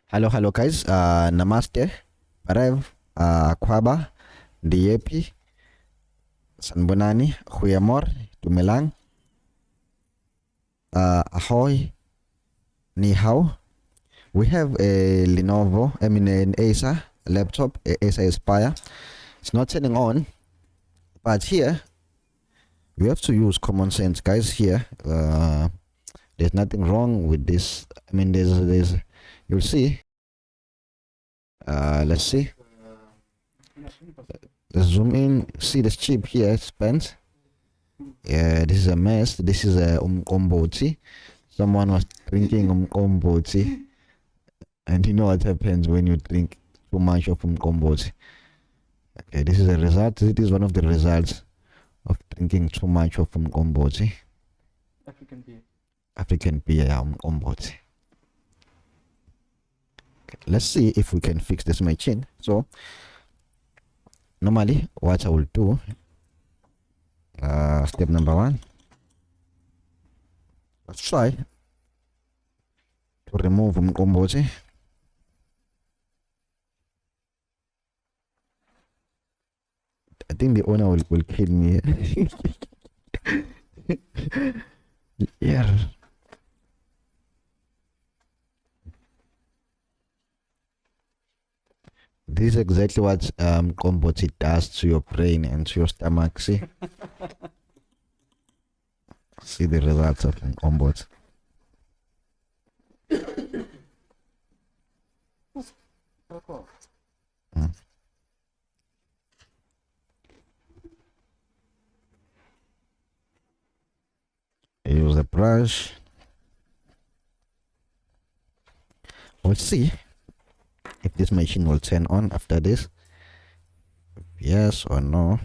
Hello guys. Namaste. Parev. Kwaba. Diepi. Sanbonani. Huyamor. Tumelang. Ahoy. Ni hao. We have a an Acer laptop, Acer Aspire. It's not turning on, but here we have to use common sense, guys. Here, there's nothing wrong with this. There's you'll see. Let's see. Let's zoom in. See this chip here, it's spent. Yeah, this is a mess. This is a umkomboti. Someone was drinking umkomboti, and you know what happens when you drink too much of umkomboti. Okay, this is a result. It is one of the results of drinking too much of umkomboti. African beer. African beer, umkomboti. Okay, let's see if we can fix this machine. So normally what I will do, step number one, let's try to remove umkomboti. I think the owner will kill me. Yeah. This is exactly what komboti does to your brain and to your stomach. See? See the results of komboti. Use a brush. We'll see if this machine will turn on after this. Yes or no.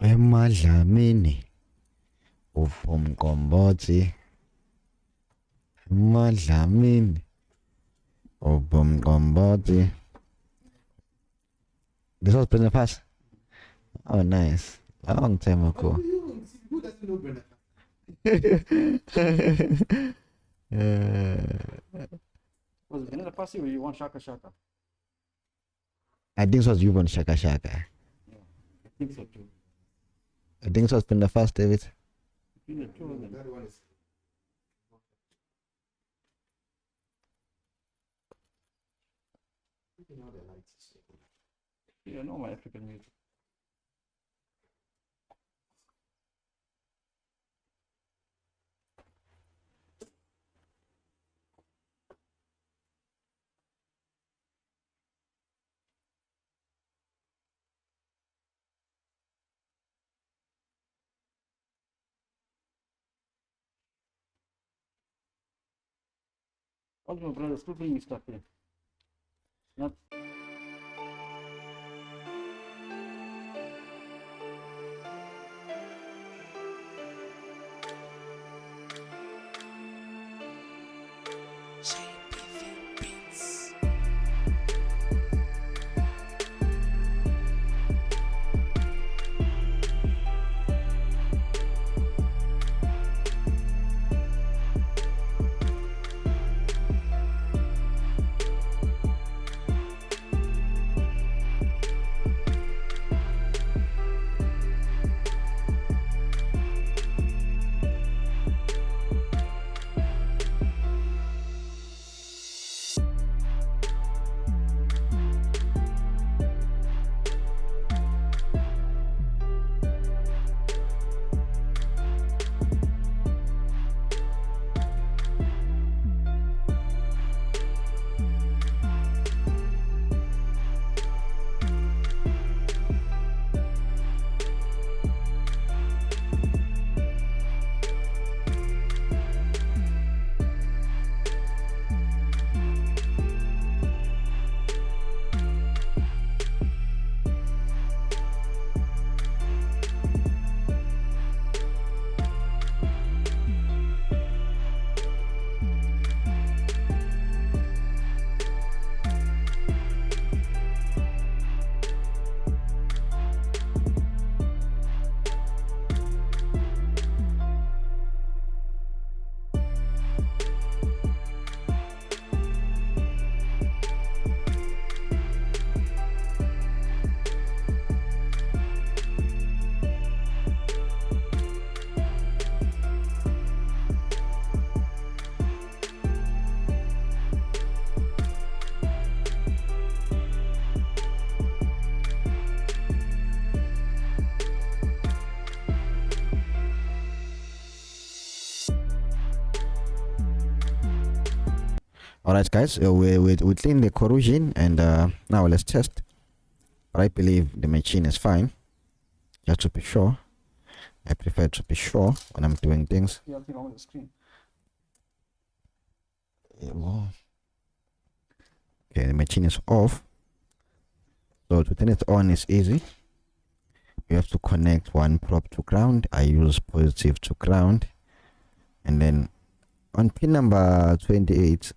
Emadlamini ubumkomboti. Emadlamini ubumkomboti. This was Brenda Pass. Oh, nice. Long time ago. Who doesn't know Brenda? Was it Brenda Fassi or you want Shaka Shaka? I think it was you on Shaka Shaka. Yeah, I think so too. I think it was Brenda Fast, David. Between the two of them. That one is. You know the lights. Yeah, I know my African music. All my brothers still bring me stuff here. Not Alright guys, we clean the corrosion, and now let's test. But I believe the machine is fine. Just to be sure. I prefer to be sure when I'm doing things. You have to on the screen. Okay, the machine is off. So to turn it on is easy. You have to connect one probe to ground. I use positive to ground. And then on pin number 28,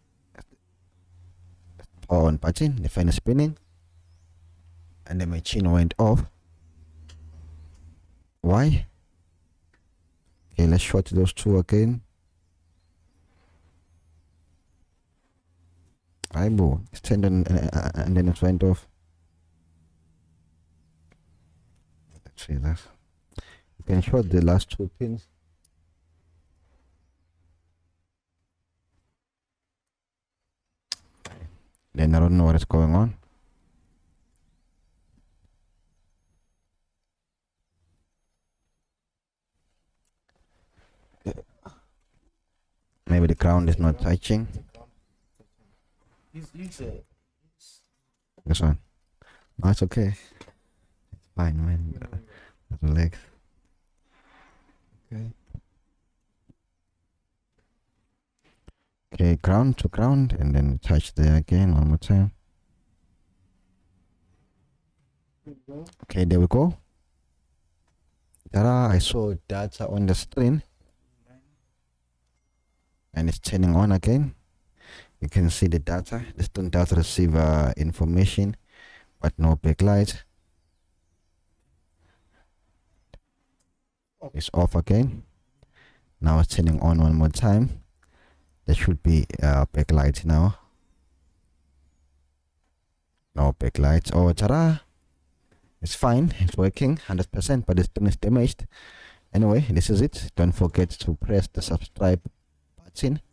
power on button, the fan is spinning. And the machine went off. Why? Okay, let's short those two again. Aibo, it's turned on and then it went off. Let's see that. You can short the last two pins. Then I don't know what is going on. Maybe the ground is not touching. This one. No, it's okay. It's fine, man. Relax. Okay. Okay, ground to ground, and then touch there again one more time. Okay, there we go. Ta-da, I saw data on the screen. And it's turning on again. You can see the data. The student does receive information, but no backlight. It's off again. Now it's turning on one more time. There should be backlight now. No backlight. Oh, ta-da! It's fine. It's working 100%, but the screen is damaged. Anyway, this is it. Don't forget to press the subscribe button